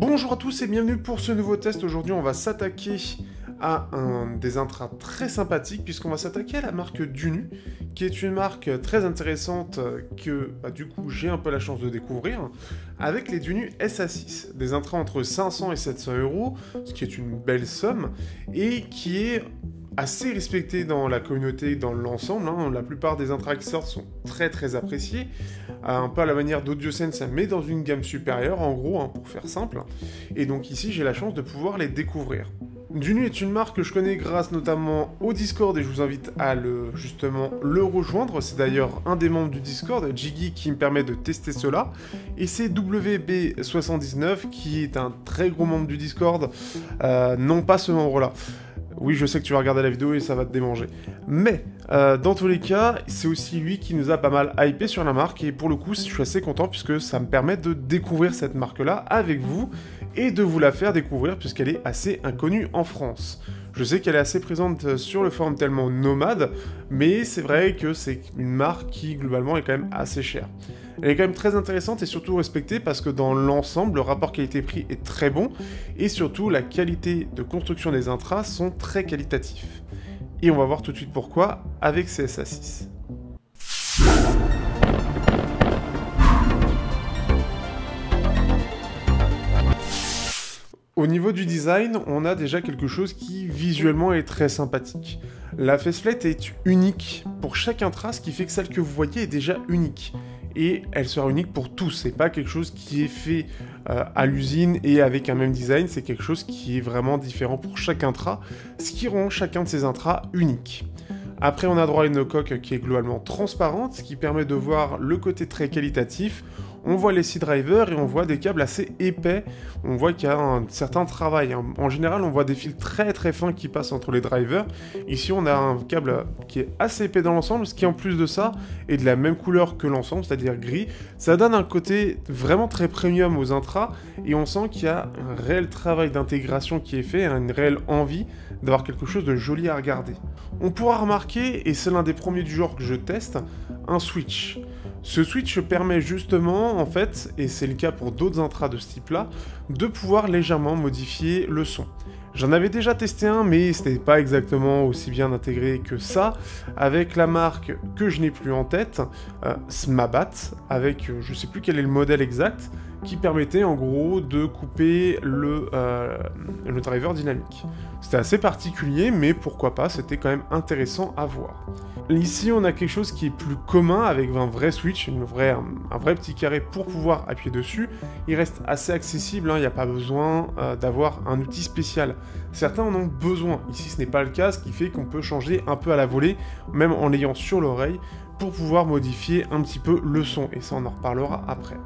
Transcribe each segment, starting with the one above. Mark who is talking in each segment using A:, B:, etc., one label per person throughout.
A: Bonjour à tous et bienvenue pour ce nouveau test. Aujourd'hui on va s'attaquer à des intras très sympathiques puisqu'on va s'attaquer à la marque Dunu, qui est une marque très intéressante que du coup j'ai un peu la chance de découvrir avec les Dunu SA6, des intras entre 500 et 700 euros, ce qui est une belle somme et qui est assez respecté dans la communauté, dans l'ensemble. La plupart des intras qui sortent sont très appréciés, un peu à la manière d'AudioSense, mais dans une gamme supérieure, en gros, pour faire simple. Et donc ici, j'ai la chance de pouvoir les découvrir. Dunu est une marque que je connais grâce notamment au Discord et je vous invite à le rejoindre. C'est d'ailleurs un des membres du Discord, Jiggy, qui me permet de tester cela. Et c'est WB79 qui est un très gros membre du Discord, non pas ce membre-là. Oui, je sais que tu vas regarder la vidéo et ça va te démanger. Mais, dans tous les cas, c'est aussi lui qui nous a pas mal hypé sur la marque. Et pour le coup, je suis assez content puisque ça me permet de découvrir cette marque-là avec vous et de vous la faire découvrir puisqu'elle est assez inconnue en France. Je sais qu'elle est assez présente sur le forum tellement nomade, mais c'est vrai que c'est une marque qui, globalement, est quand même assez chère. Elle est quand même très intéressante et surtout respectée parce que dans l'ensemble, le rapport qualité-prix est très bon et surtout, la qualité de construction des intras sont très qualitatifs. Et on va voir tout de suite pourquoi avec ces SA6. Au niveau du design, on a déjà quelque chose qui visuellement est très sympathique. La faceplate est unique pour chaque intra, ce qui fait que celle que vous voyez est déjà unique. Et elle sera unique pour tous, c'est pas quelque chose qui est fait à l'usine et avec un même design, c'est quelque chose qui est vraiment différent pour chaque intra, ce qui rend chacun de ces intras unique. Après, on a droit à une coque qui est globalement transparente, ce qui permet de voir le côté très qualitatif. On voit les C-drivers et on voit des câbles assez épais. On voit qu'il y a un certain travail. En général, on voit des fils très fins qui passent entre les drivers. Ici, on a un câble qui est assez épais dans l'ensemble, ce qui en plus de ça est de la même couleur que l'ensemble, c'est-à-dire gris. Ça donne un côté vraiment très premium aux intras et on sent qu'il y a un réel travail d'intégration qui est fait, une réelle envie d'avoir quelque chose de joli à regarder. On pourra remarquer, et c'est l'un des premiers du genre que je teste, un switch. Ce switch permet justement, en fait, et c'est le cas pour d'autres intras de ce type-là, de pouvoir légèrement modifier le son. J'en avais déjà testé un, mais c'était pas exactement aussi bien intégré que ça, avec la marque que je n'ai plus en tête, Smabat, avec je sais plus quel est le modèle exact, qui permettait en gros de couper le driver dynamique. C'était assez particulier, mais pourquoi pas, c'était quand même intéressant à voir. Ici, on a quelque chose qui est plus commun avec un vrai switch, un vrai petit carré pour pouvoir appuyer dessus. Il reste assez accessible, il n'y a pas besoin d'avoir un outil spécial. Certains en ont besoin, ici ce n'est pas le cas, ce qui fait qu'on peut changer un peu à la volée, même en l'ayant sur l'oreille, pour pouvoir modifier un petit peu le son, et ça on en reparlera après.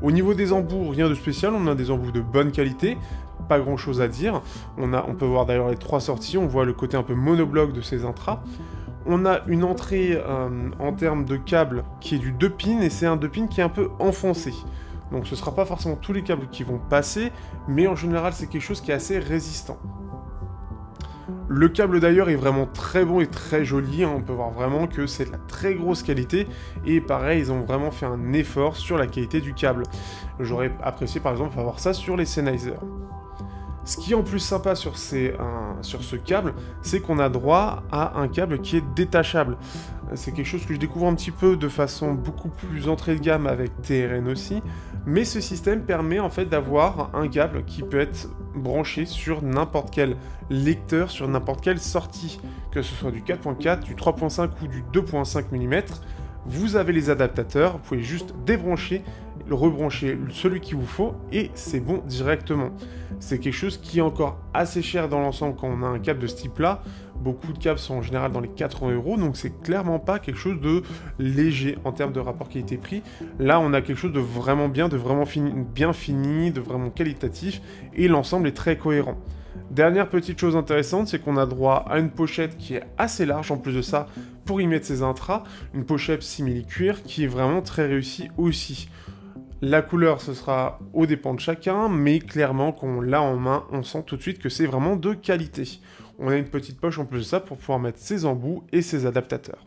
A: Au niveau des embouts, rien de spécial, on a des embouts de bonne qualité, pas grand chose à dire. On peut voir d'ailleurs les trois sorties, on voit le côté un peu monobloc de ces intras. On a une entrée en termes de câble qui est du 2 pins, et c'est un 2 pins qui est un peu enfoncé. Donc ce ne sera pas forcément tous les câbles qui vont passer, mais en général c'est quelque chose qui est assez résistant. Le câble d'ailleurs est vraiment très bon et très joli, on peut voir vraiment que c'est de la très grosse qualité, et pareil, ils ont vraiment fait un effort sur la qualité du câble. J'aurais apprécié par exemple avoir ça sur les Sennheiser. Ce qui est en plus sympa sur ce câble, c'est qu'on a droit à un câble qui est détachable. C'est quelque chose que je découvre un petit peu de façon beaucoup plus entrée de gamme avec TRN aussi, mais ce système permet en fait d'avoir un câble qui peut être branché sur n'importe quel lecteur, sur n'importe quelle sortie, que ce soit du 4.4, du 3.5 ou du 2.5 mm. Vous avez les adaptateurs, vous pouvez juste débrancher, rebrancher celui qu'il vous faut et c'est bon directement. C'est quelque chose qui est encore assez cher dans l'ensemble quand on a un câble de ce type-là. Beaucoup de câbles sont en général dans les 80 €, donc c'est clairement pas quelque chose de léger en termes de rapport qualité-prix. Là, on a quelque chose de vraiment bien, bien fini, de vraiment qualitatif et l'ensemble est très cohérent. Dernière petite chose intéressante, c'est qu'on a droit à une pochette qui est assez large en plus de ça pour y mettre ses intras, une pochette simili-cuir qui est vraiment très réussie aussi. La couleur, ce sera aux dépens de chacun, mais clairement, quand on l'a en main, on sent tout de suite que c'est vraiment de qualité. On a une petite poche en plus de ça pour pouvoir mettre ses embouts et ses adaptateurs.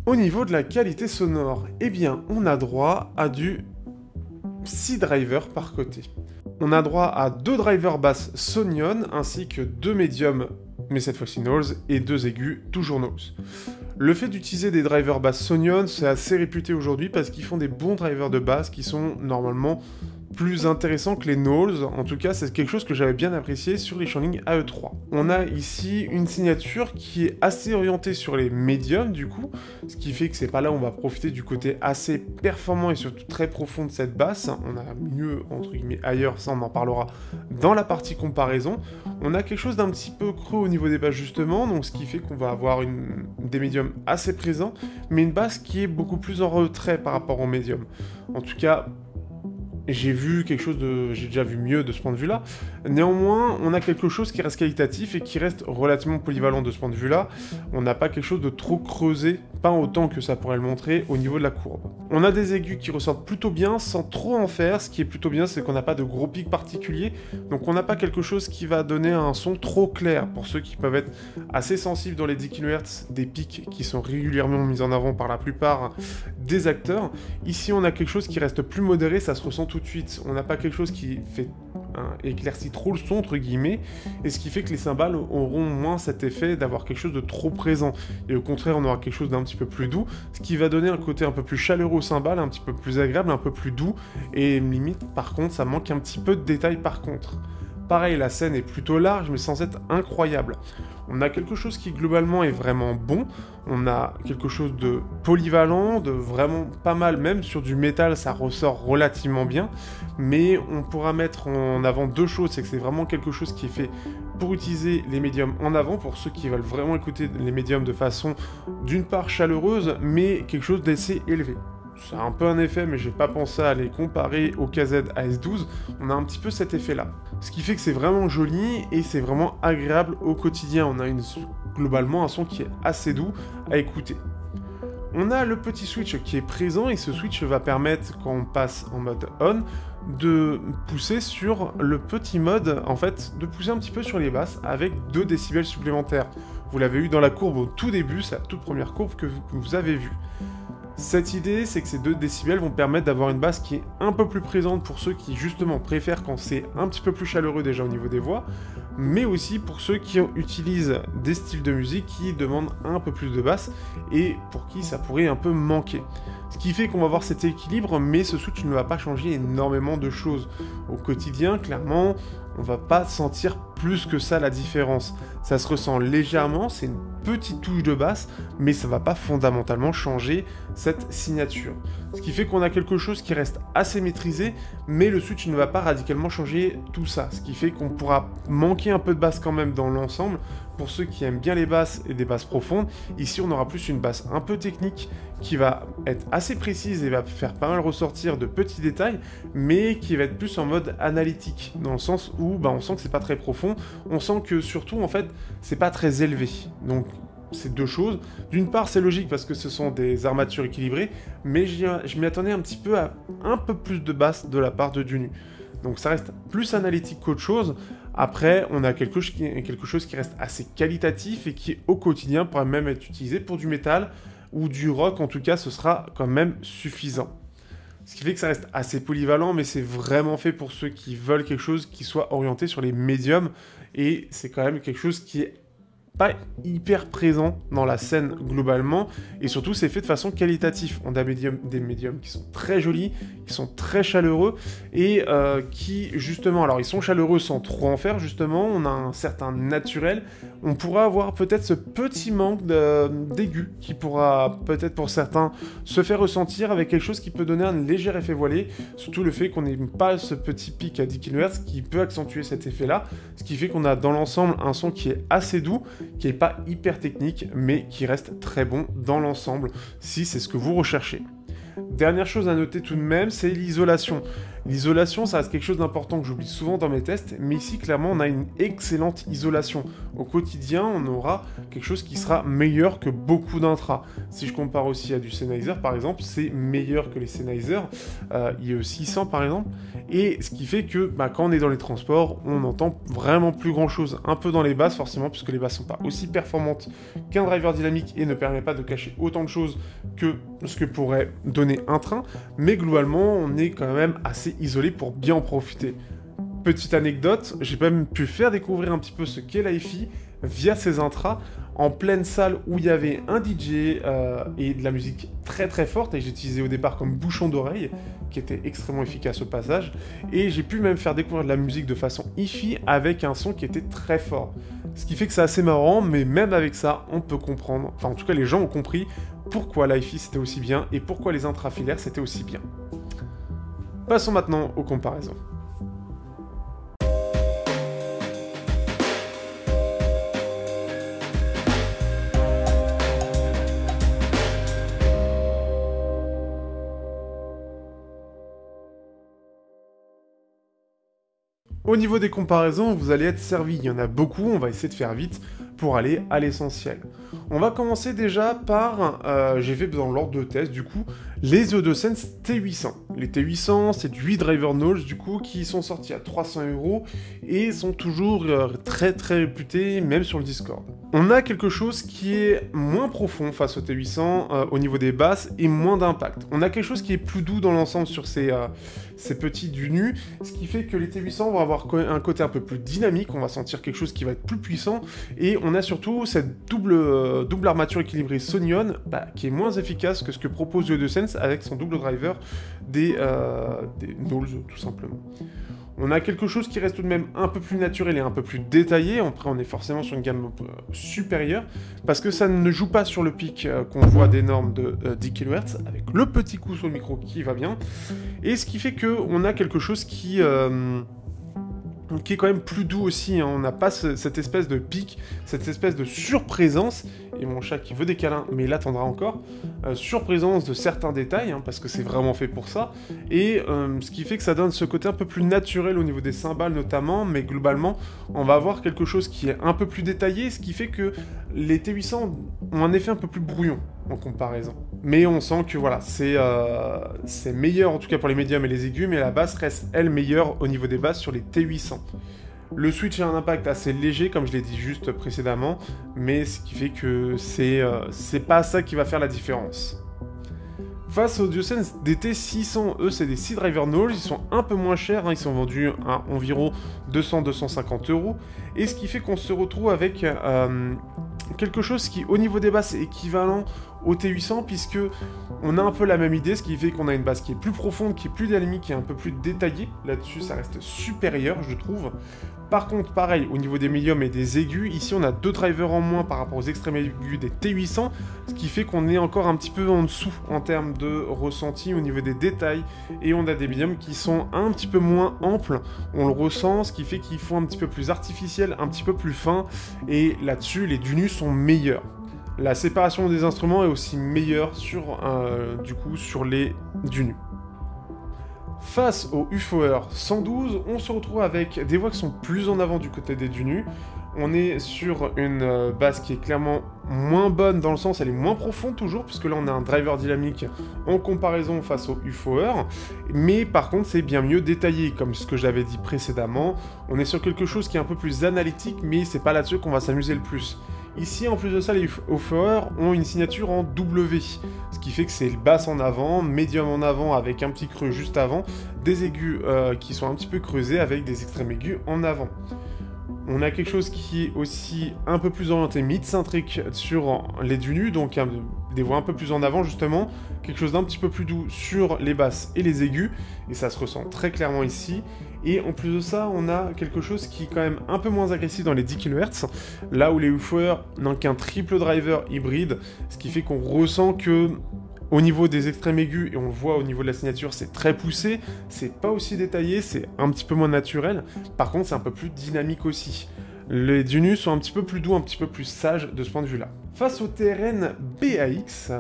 A: Au niveau de la qualité sonore, eh bien, on a droit à du 6 drivers par côté. On a droit à 2 drivers basses Sonyon, ainsi que 2 médiums, mais cette fois-ci nose, et 2 aigus, toujours nose. Le fait d'utiliser des drivers basses Sonyon, c'est assez réputé aujourd'hui parce qu'ils font des bons drivers de basse qui sont normalement plus intéressants que les nulls. En tout cas, c'est quelque chose que j'avais bien apprécié sur les Shuanling AE3. On a ici une signature qui est assez orientée sur les médiums du coup, ce qui fait que c'est pas là où on va profiter du côté assez performant et surtout très profond de cette basse. On a mieux entre guillemets ailleurs, ça on en parlera dans la partie comparaison. On a quelque chose d'un petit peu creux au niveau des basses justement, donc ce qui fait qu'on va avoir des médiums assez présents, mais une basse qui est beaucoup plus en retrait par rapport aux médiums. En tout cas, j'ai déjà vu mieux de ce point de vue-là. Néanmoins, on a quelque chose qui reste qualitatif et qui reste relativement polyvalent de ce point de vue-là. On n'a pas quelque chose de trop creusé, pas autant que ça pourrait le montrer au niveau de la courbe. On a des aigus qui ressortent plutôt bien sans trop en faire. Ce qui est plutôt bien, c'est qu'on n'a pas de gros pics particuliers. Donc on n'a pas quelque chose qui va donner un son trop clair pour ceux qui peuvent être assez sensibles dans les 10 kHz, des pics qui sont régulièrement mis en avant par la plupart des acteurs. Ici, on a quelque chose qui reste plus modéré, ça se ressent tout de suite. On n'a pas quelque chose qui fait éclaircit trop le son entre guillemets, et ce qui fait que les cymbales auront moins cet effet d'avoir quelque chose de trop présent, et au contraire on aura quelque chose d'un petit peu plus doux, ce qui va donner un côté un peu plus chaleureux aux cymbales, un petit peu plus agréable, un peu plus doux, et limite par contre ça manque un petit peu de détails par contre. Pareil, la scène est plutôt large, mais sans être incroyable. On a quelque chose qui globalement est vraiment bon, on a quelque chose de polyvalent, de vraiment pas mal, même sur du métal ça ressort relativement bien, mais on pourra mettre en avant deux choses, c'est que c'est vraiment quelque chose qui est fait pour utiliser les médiums en avant, pour ceux qui veulent vraiment écouter les médiums de façon d'une part chaleureuse, mais quelque chose d'assez élevé. C'est un peu un effet, mais j'ai pas pensé à les comparer au KZ AS12, on a un petit peu cet effet-là. Ce qui fait que c'est vraiment joli et c'est vraiment agréable au quotidien. On a globalement un son qui est assez doux à écouter. On a le petit switch qui est présent et ce switch va permettre, quand on passe en mode on, de pousser sur le petit mode, en fait, de pousser un petit peu sur les basses avec 2 décibels supplémentaires. Vous l'avez eu dans la courbe au tout début, c'est la toute première courbe que vous avez vue. Cette idée, c'est que ces 2 décibels vont permettre d'avoir une basse qui est un peu plus présente pour ceux qui justement préfèrent quand c'est un petit peu plus chaleureux déjà au niveau des voix, mais aussi pour ceux qui utilisent des styles de musique qui demandent un peu plus de basse et pour qui ça pourrait un peu manquer. Ce qui fait qu'on va avoir cet équilibre, mais ce switch ne va pas changer énormément de choses. Au quotidien, clairement, on va pas sentir plus que ça la différence. Ça se ressent légèrement, c'est une petite touche de basse, mais ça va pas fondamentalement changer cette signature. Ce qui fait qu'on a quelque chose qui reste assez maîtrisé, mais le switch ne va pas radicalement changer tout ça. Ce qui fait qu'on pourra manquer un peu de basse quand même dans l'ensemble. Pour ceux qui aiment bien les basses et des basses profondes, ici on aura plus une basse un peu technique qui va être assez précise et va faire pas mal ressortir de petits détails, mais qui va être plus en mode analytique, dans le sens où on sent que c'est pas très profond, on sent que surtout en fait c'est pas très élevé. Donc c'est deux choses. D'une part c'est logique parce que ce sont des armatures équilibrées, mais je m'y attendais un petit peu à un peu plus de basse de la part de Dunu. Donc ça reste plus analytique qu'autre chose. Après, on a quelque chose qui reste assez qualitatif et qui au quotidien pourrait même être utilisé pour du métal ou du rock. En tout cas, ce sera quand même suffisant. Ce qui fait que ça reste assez polyvalent, mais c'est vraiment fait pour ceux qui veulent quelque chose qui soit orienté sur les médiums. Et c'est quand même quelque chose qui est pas hyper présent dans la scène globalement, et surtout c'est fait de façon qualitative. On a des médiums qui sont très jolis, qui sont très chaleureux, et qui justement, alors ils sont chaleureux sans trop en faire justement, on a un certain naturel, on pourra avoir peut-être ce petit manque d'aigu, qui pourra peut-être pour certains se faire ressentir avec quelque chose qui peut donner un léger effet voilé, surtout le fait qu'on n'ait pas ce petit pic à 10 kHz qui peut accentuer cet effet-là, ce qui fait qu'on a dans l'ensemble un son qui est assez doux, qui n'est pas hyper technique, mais qui reste très bon dans l'ensemble, si c'est ce que vous recherchez. Dernière chose à noter tout de même, c'est l'isolation. L'isolation, ça reste quelque chose d'important que j'oublie souvent dans mes tests, mais ici, clairement, on a une excellente isolation. Au quotidien, on aura quelque chose qui sera meilleur que beaucoup d'intras. Si je compare aussi à du Sennheiser, par exemple, c'est meilleur que les Sennheiser, IE600 par exemple, et ce qui fait que quand on est dans les transports, on n'entend vraiment plus grand-chose. Un peu dans les basses, forcément, puisque les basses sont pas aussi performantes qu'un driver dynamique et ne permet pas de cacher autant de choses que ce que pourrait donner un train, mais globalement, on est quand même assez isolé pour bien en profiter. Petite anecdote, j'ai même pu faire découvrir un petit peu ce qu'est l'hi-fi via ces intras en pleine salle où il y avait un DJ et de la musique très très forte, et j'ai utilisé au départ comme bouchon d'oreille qui était extrêmement efficace au passage, et j'ai pu même faire découvrir de la musique de façon hi-fi avec un son qui était très fort, ce qui fait que c'est assez marrant, mais même avec ça on peut comprendre, enfin en tout cas les gens ont compris pourquoi l'hi-fi c'était aussi bien et pourquoi les intrafilaires c'était aussi bien. Passons maintenant aux comparaisons. Au niveau des comparaisons, vous allez être servi. Il y en a beaucoup, on va essayer de faire vite pour aller à l'essentiel. On va commencer déjà par, j'ai fait dans l'ordre de test du coup, les Audiosense T800. Les T800, c'est du 8 driver knowledge du coup, qui sont sortis à 300 € et sont toujours très très réputés, même sur le Discord. On a quelque chose qui est moins profond face au T800 au niveau des basses et moins d'impact. On a quelque chose qui est plus doux dans l'ensemble sur ces petits du nu, ce qui fait que les T800 vont avoir un côté un peu plus dynamique, on va sentir quelque chose qui va être plus puissant, et on a surtout cette double armature équilibrée Sonyon qui est moins efficace que ce que propose l'Audiosense avec son double driver des Knowles tout simplement. On a quelque chose qui reste tout de même un peu plus naturel et un peu plus détaillé. Après, on est forcément sur une gamme supérieure, parce que ça ne joue pas sur le pic qu'on voit des normes de 10 kHz, avec le petit coup sur le micro qui va bien. Et ce qui fait qu'on a quelque chose qui est quand même plus doux aussi, hein. On n'a pas cette espèce de pic, cette espèce de surprésence, et mon chat qui veut des câlins, mais il attendra encore, surprésence de certains détails, hein, parce que c'est vraiment fait pour ça, et ce qui fait que ça donne ce côté un peu plus naturel au niveau des cymbales notamment, mais globalement, on va avoir quelque chose qui est un peu plus détaillé, ce qui fait que les T800 ont un effet un peu plus brouillon en comparaison. Mais on sent que voilà, c'est meilleur en tout cas pour les médiums et les aigus, mais la basse reste elle meilleure au niveau des basses sur les T800. Le switch a un impact assez léger, comme je l'ai dit juste précédemment, mais ce qui fait que c'est pas ça qui va faire la différence. Face aux Audiosense DT600, eux c'est des 6 driver knowledge, ils sont un peu moins chers, hein, ils sont vendus à environ 200-250 €, et ce qui fait qu'on se retrouve avec quelque chose qui au niveau des basses est équivalent au T800, puisque on a un peu la même idée, ce qui fait qu'on a une basse qui est plus profonde, qui est plus dynamique, qui est un peu plus détaillée. Là-dessus, ça reste supérieur, je trouve. Par contre, pareil, au niveau des médiums et des aigus, ici on a 2 drivers en moins par rapport aux extrêmes aigus des T800, ce qui fait qu'on est encore un petit peu en dessous en termes de ressenti au niveau des détails, et on a des médiums qui sont un petit peu moins amples, on le ressent, ce qui fait qu'ils font un petit peu plus artificiel, un petit peu plus fin, et là-dessus, les Dunus sont meilleurs. La séparation des instruments est aussi meilleure sur les Dunus. Face au UFOer 112, on se retrouve avec des voix qui sont plus en avant du côté des Dunus. On est sur une basse qui est clairement moins bonne, dans le sens elle est moins profonde toujours, puisque là on a un driver dynamique en comparaison face au UFOer, mais par contre c'est bien mieux détaillé, comme ce que j'avais dit précédemment. On est sur quelque chose qui est un peu plus analytique, mais c'est pas là-dessus qu'on va s'amuser le plus. Ici, en plus de ça, les UFOer ont une signature en W, ce qui fait que c'est basse en avant, médium en avant avec un petit creux juste avant, des aigus qui sont un petit peu creusés avec des extrêmes aigus en avant. On a quelque chose qui est aussi un peu plus orienté mid-centrique sur les Dunus, donc des voix un peu plus en avant justement, quelque chose d'un petit peu plus doux sur les basses et les aigus, et ça se ressent très clairement ici. Et en plus de ça, on a quelque chose qui est quand même un peu moins agressif dans les 10 kHz, là où les UFOer n'ont qu'un triple driver hybride, ce qui fait qu'on ressent que au niveau des extrêmes aigus, et on le voit au niveau de la signature, c'est très poussé, c'est pas aussi détaillé, c'est un petit peu moins naturel, par contre c'est un peu plus dynamique aussi. Les Dunus sont un petit peu plus doux, un petit peu plus sages de ce point de vue-là. Face au TRN BAX,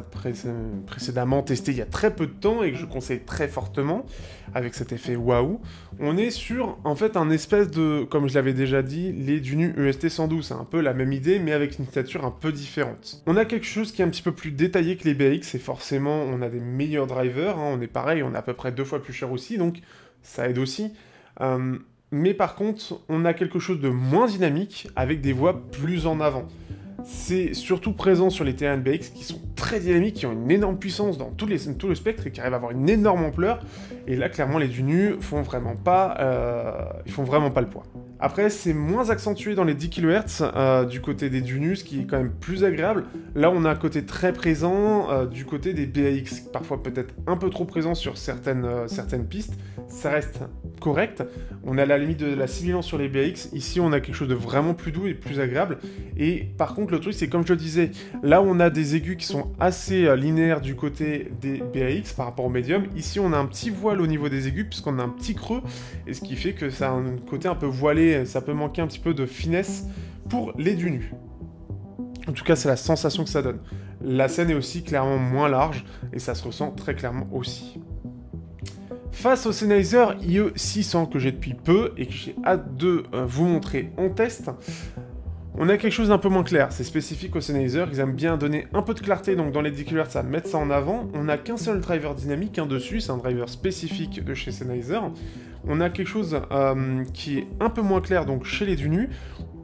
A: précédemment testé il y a très peu de temps et que je conseille très fortement, avec cet effet waouh, on est sur en fait un espèce de, comme je l'avais déjà dit, les Dunu EST 112, c'est un peu la même idée mais avec une stature un peu différente. On a quelque chose qui est un petit peu plus détaillé que les BAX et forcément on a des meilleurs drivers, hein, on est pareil, on est à peu près 2 fois plus cher aussi, donc ça aide aussi. Mais par contre, on a quelque chose de moins dynamique avec des voix plus en avant. C'est surtout présent sur les TRN BX qui sont très dynamiques, qui ont une énorme puissance dans tout le spectre et qui arrivent à avoir une énorme ampleur. Et là, clairement, les Dunu font vraiment pas le poids. Après, c'est moins accentué dans les 10 kHz du côté des Dunu, ce qui est quand même plus agréable. Là, on a un côté très présent du côté des BAX, parfois peut-être un peu trop présent sur certaines pistes. Ça reste correct. On a la limite de la sibilance sur les BAX. Ici, on a quelque chose de vraiment plus doux et plus agréable. Et par contre, le truc, c'est comme je le disais, là où on a des aigus qui sont assez linéaires du côté des BAX par rapport au médium, ici, on a un petit voile au niveau des aigus, puisqu'on a un petit creux, et ce qui fait que ça a un côté un peu voilé, ça peut manquer un petit peu de finesse pour les Dunu. En tout cas, c'est la sensation que ça donne. La scène est aussi clairement moins large, et ça se ressent très clairement aussi. Face au Sennheiser IE600 que j'ai depuis peu, et que j'ai hâte de vous montrer en test, on a quelque chose d'un peu moins clair, c'est spécifique au Sennheiser, ils aiment bien donner un peu de clarté, donc dans les 10 kHz, ça mettre ça en avant. On n'a qu'un seul driver dynamique dessus, c'est un driver spécifique de chez Sennheiser. On a quelque chose qui est un peu moins clair, donc chez les Dunu,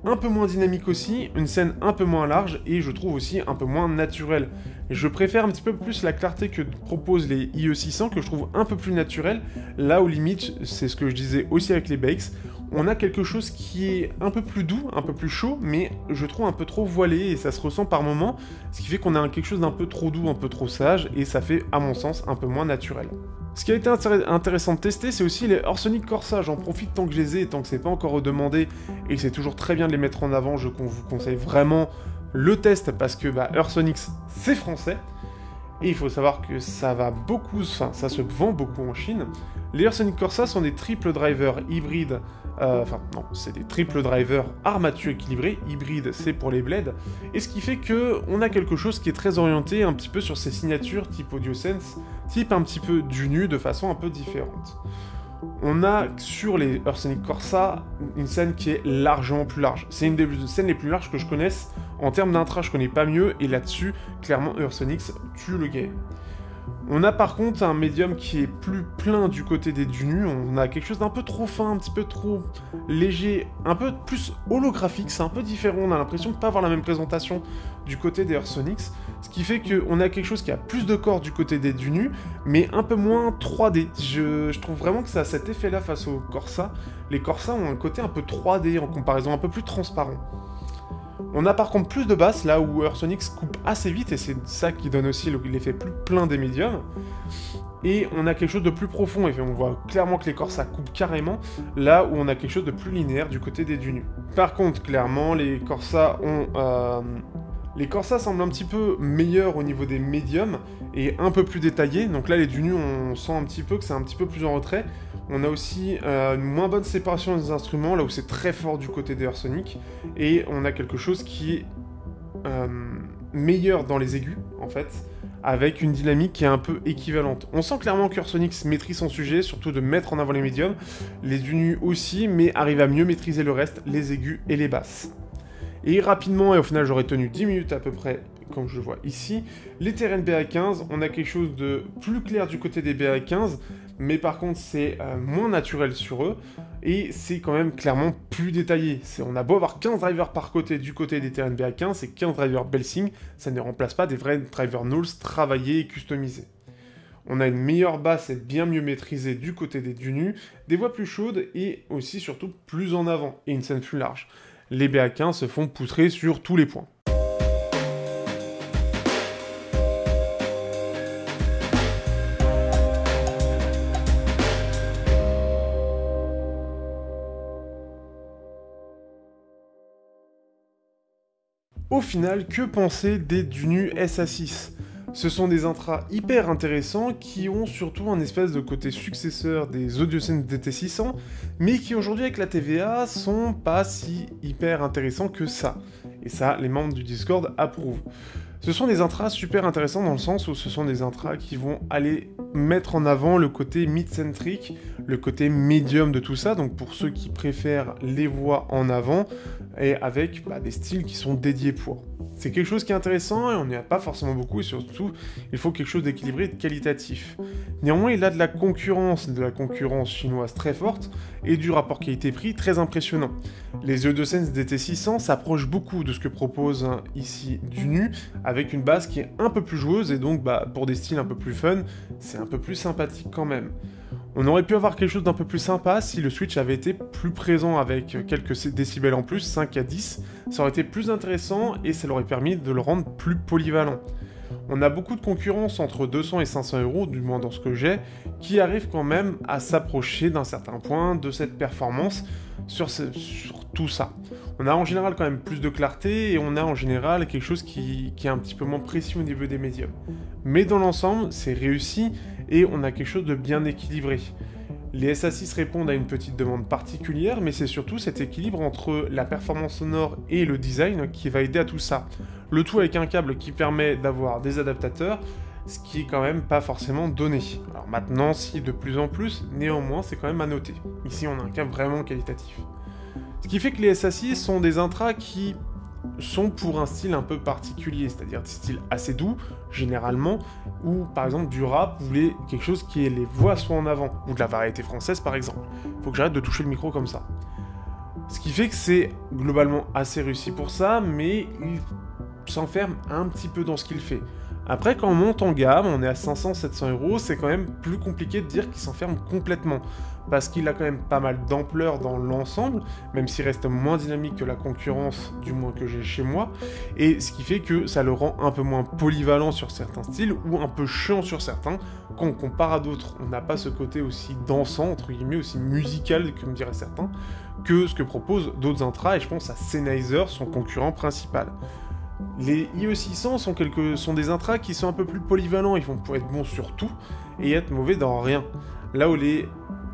A: un peu moins dynamique aussi, une scène un peu moins large, et je trouve aussi un peu moins naturelle. Je préfère un petit peu plus la clarté que proposent les IE600, que je trouve un peu plus naturelle, là où limite, c'est ce que je disais aussi avec les BX, on a quelque chose qui est un peu plus doux, un peu plus chaud, mais je trouve un peu trop voilé, et ça se ressent par moments, ce qui fait qu'on a quelque chose d'un peu trop doux, un peu trop sage, et ça fait, à mon sens, un peu moins naturel. Ce qui a été intéressant de tester, c'est aussi les Orsonic Corsa. J'en profite tant que je les ai, et tant que c'est pas encore demandé, et c'est toujours très bien de les mettre en avant, je vous conseille vraiment le test, parce que Eursonics, c'est français, et il faut savoir que ça se vend beaucoup en Chine. Les Eursonic Corsa sont des triple drivers hybrides, c'est des triple drivers armature équilibrés, hybrides c'est pour les bleds, et ce qui fait que on a quelque chose qui est très orienté un petit peu sur ces signatures type AudioSense, type un petit peu Dunu de façon un peu différente. On a sur les Eursonic Corsa une scène qui est largement plus large. C'est une des scènes les plus larges que je connaisse. En termes d'intra, je connais pas mieux, et là-dessus, clairement, Eursonics tue le game. On a par contre un médium qui est plus plein du côté des Dunu, on a quelque chose d'un peu trop fin, un petit peu trop léger, un peu plus holographique, c'est un peu différent, on a l'impression de ne pas avoir la même présentation du côté des Eursonics, ce qui fait qu'on a quelque chose qui a plus de corps du côté des Dunu, mais un peu moins 3D. Je trouve vraiment que ça a cet effet-là face aux Corsa. Les Corsa ont un côté un peu 3D en comparaison, un peu plus transparent. On a par contre plus de basses, là où Eursonics coupe assez vite, et c'est ça qui donne aussi l'effet plus plein des médiums. Et on a quelque chose de plus profond, et on voit clairement que les Corsa coupent carrément, là où on a quelque chose de plus linéaire du côté des Dunu. Par contre, clairement, les Corsa semblent un petit peu meilleurs au niveau des médiums, et un peu plus détaillés, donc là les Dunu, on sent un petit peu que c'est un petit peu plus en retrait. On a aussi une moins bonne séparation des instruments, là où c'est très fort du côté des Eursonic, et on a quelque chose qui est meilleur dans les aigus, en fait, avec une dynamique qui est un peu équivalente. On sent clairement qu'Eursonic maîtrise son sujet, surtout de mettre en avant les médiums, les Dunu aussi, mais arrive à mieux maîtriser le reste, les aigus et les basses. Et rapidement, et au final j'aurais tenu 10 minutes à peu près, comme je le vois ici, les TRN BA15, on a quelque chose de plus clair du côté des BA15, mais par contre c'est moins naturel sur eux, et c'est quand même clairement plus détaillé. On a beau avoir 15 drivers par côté du côté des TRN BA15, et 15 drivers Belsing, ça ne remplace pas des vrais drivers Knowles travaillés et customisés. On a une meilleure basse et bien mieux maîtrisée du côté des Dunu, des voix plus chaudes, et aussi surtout plus en avant, et une scène plus large. Les BA15 se font poutrer sur tous les points. Au final, que penser des Dunu SA6 ? Ce sont des intras hyper intéressants qui ont surtout un espèce de côté successeur des AudioSense DT600, mais qui aujourd'hui avec la TVA sont pas si hyper intéressants que ça. Et ça, les membres du Discord approuvent. Ce sont des intras super intéressants dans le sens où ce sont des intras qui vont aller mettre en avant le côté mid-centric, le côté médium de tout ça, donc pour ceux qui préfèrent les voix en avant, et avec des styles qui sont dédiés pour. C'est quelque chose qui est intéressant et on n'y a pas forcément beaucoup, et surtout, il faut quelque chose d'équilibré et de qualitatif. Néanmoins, il a de la concurrence chinoise très forte, et du rapport qualité-prix très impressionnant. Les AudioSense DT600 s'approchent beaucoup de ce que propose ici Dunu, avec une basse qui est un peu plus joueuse, et donc pour des styles un peu plus fun, c'est un peu plus sympathique quand même. On aurait pu avoir quelque chose d'un peu plus sympa si le Switch avait été plus présent avec quelques décibels en plus, 5 à 10, ça aurait été plus intéressant et ça l'aurait permis de le rendre plus polyvalent. On a beaucoup de concurrence entre 200 et 500 euros, du moins dans ce que j'ai, qui arrive quand même à s'approcher d'un certain point de cette performance sur tout ça. On a en général quand même plus de clarté et on a en général quelque chose qui est un petit peu moins précis au niveau des médiums. Mais dans l'ensemble, c'est réussi et on a quelque chose de bien équilibré. Les SA6 répondent à une petite demande particulière, mais c'est surtout cet équilibre entre la performance sonore et le design qui va aider à tout ça. Le tout avec un câble qui permet d'avoir des adaptateurs, ce qui est quand même pas forcément donné. Alors maintenant, si de plus en plus, néanmoins, c'est quand même à noter. Ici, on a un câble vraiment qualitatif. Ce qui fait que les SA6 sont des intras qui sont pour un style un peu particulier, c'est-à-dire des styles assez doux, généralement, ou par exemple du rap, vous voulez quelque chose qui ait les voix soit en avant, ou de la variété française par exemple. Faut que j'arrête de toucher le micro comme ça. Ce qui fait que c'est globalement assez réussi pour ça, mais il s'enferme un petit peu dans ce qu'il fait. Après, quand on monte en gamme, on est à 500-700 euros, c'est quand même plus compliqué de dire qu'il s'enferme complètement, parce qu'il a quand même pas mal d'ampleur dans l'ensemble, même s'il reste moins dynamique que la concurrence, du moins que j'ai chez moi, et ce qui fait que ça le rend un peu moins polyvalent sur certains styles, ou un peu chiant sur certains, quand on compare à d'autres. On n'a pas ce côté aussi dansant, entre guillemets, aussi musical, comme diraient certains, que ce que proposent d'autres intras, et je pense à Sennheiser, son concurrent principal. Les IE600 sont des intras qui sont un peu plus polyvalents, ils vont pouvoir être bons sur tout et être mauvais dans rien. Là où les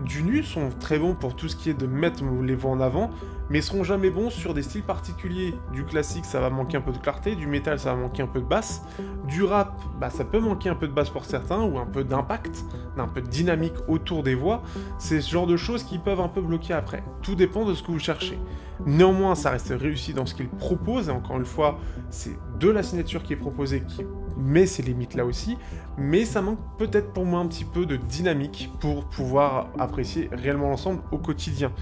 A: Dunu sont très bons pour tout ce qui est de mettre les voix en avant, mais seront jamais bons sur des styles particuliers. Du classique, ça va manquer un peu de clarté, du métal, ça va manquer un peu de basse, du rap, ça peut manquer un peu de basse pour certains, ou un peu d'impact, un peu de dynamique autour des voix. C'est ce genre de choses qui peuvent un peu bloquer après. Tout dépend de ce que vous cherchez. Néanmoins, ça reste réussi dans ce qu'il propose, et encore une fois, c'est de la signature qui est proposée qui met ses limites là aussi, mais ça manque peut-être pour moi un petit peu de dynamique pour pouvoir apprécier réellement l'ensemble au quotidien.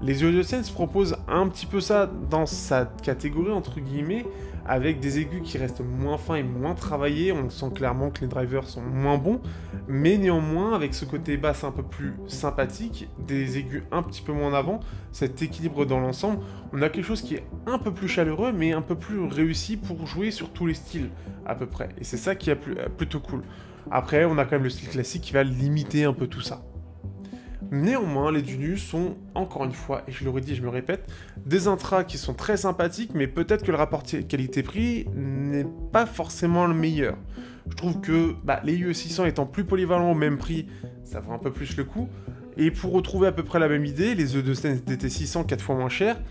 A: Les AudioSense proposent un petit peu ça dans sa catégorie, entre guillemets, avec des aigus qui restent moins fins et moins travaillés, on sent clairement que les drivers sont moins bons, mais néanmoins, avec ce côté basse un peu plus sympathique, des aigus un petit peu moins en avant, cet équilibre dans l'ensemble, on a quelque chose qui est un peu plus chaleureux, mais un peu plus réussi pour jouer sur tous les styles, à peu près, et c'est ça qui est plutôt cool. Après, on a quand même le style classique qui va limiter un peu tout ça. Néanmoins, les Dunu sont, encore une fois, et je le redis, je me répète, des intras qui sont très sympathiques, mais peut-être que le rapport qualité-prix n'est pas forcément le meilleur. Je trouve que les UE600 étant plus polyvalents au même prix, ça vaut un peu plus le coup, et pour retrouver à peu près la même idée, les AudioSense DT600 4 fois moins cher,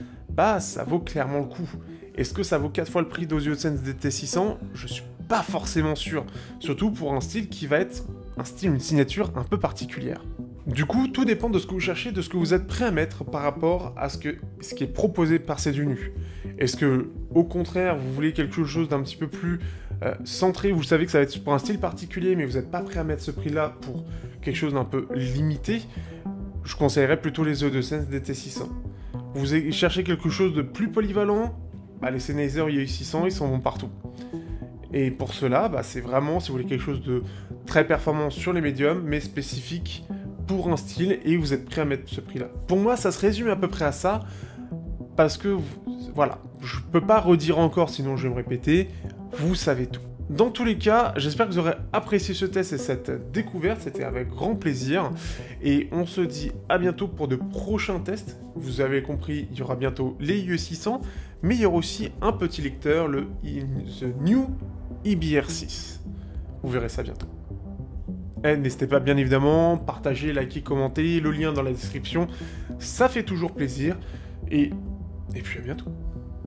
A: ça vaut clairement le coup. Est-ce que ça vaut 4 fois le prix d'AudioSense DT600 ? Je suis pas forcément sûr, surtout pour un style qui va être une signature un peu particulière. Du coup, tout dépend de ce que vous cherchez, de ce que vous êtes prêt à mettre par rapport à ce qui est proposé par ces Dunu. Est-ce que, au contraire, vous voulez quelque chose d'un petit peu plus centré, vous savez que ça va être pour un style particulier, mais vous n'êtes pas prêt à mettre ce prix-là pour quelque chose d'un peu limité, je conseillerais plutôt les AudioSense DT600. Vous cherchez quelque chose de plus polyvalent, les Sennheiser IE600, ils sont bons partout. Et pour cela, c'est vraiment, si vous voulez quelque chose de très performant sur les médiums, mais spécifique pour un style, et vous êtes prêt à mettre ce prix-là. Pour moi, ça se résume à peu près à ça, parce que, voilà, je peux pas redire encore, sinon je vais me répéter, vous savez tout. Dans tous les cas, j'espère que vous aurez apprécié ce test et cette découverte, c'était avec grand plaisir, et on se dit à bientôt pour de prochains tests. Vous avez compris, il y aura bientôt les IE600, mais il y aura aussi un petit lecteur, The New IBR6. Vous verrez ça bientôt. N'hésitez pas bien évidemment, partagez, likez, commentez, le lien dans la description, ça fait toujours plaisir, et puis à bientôt.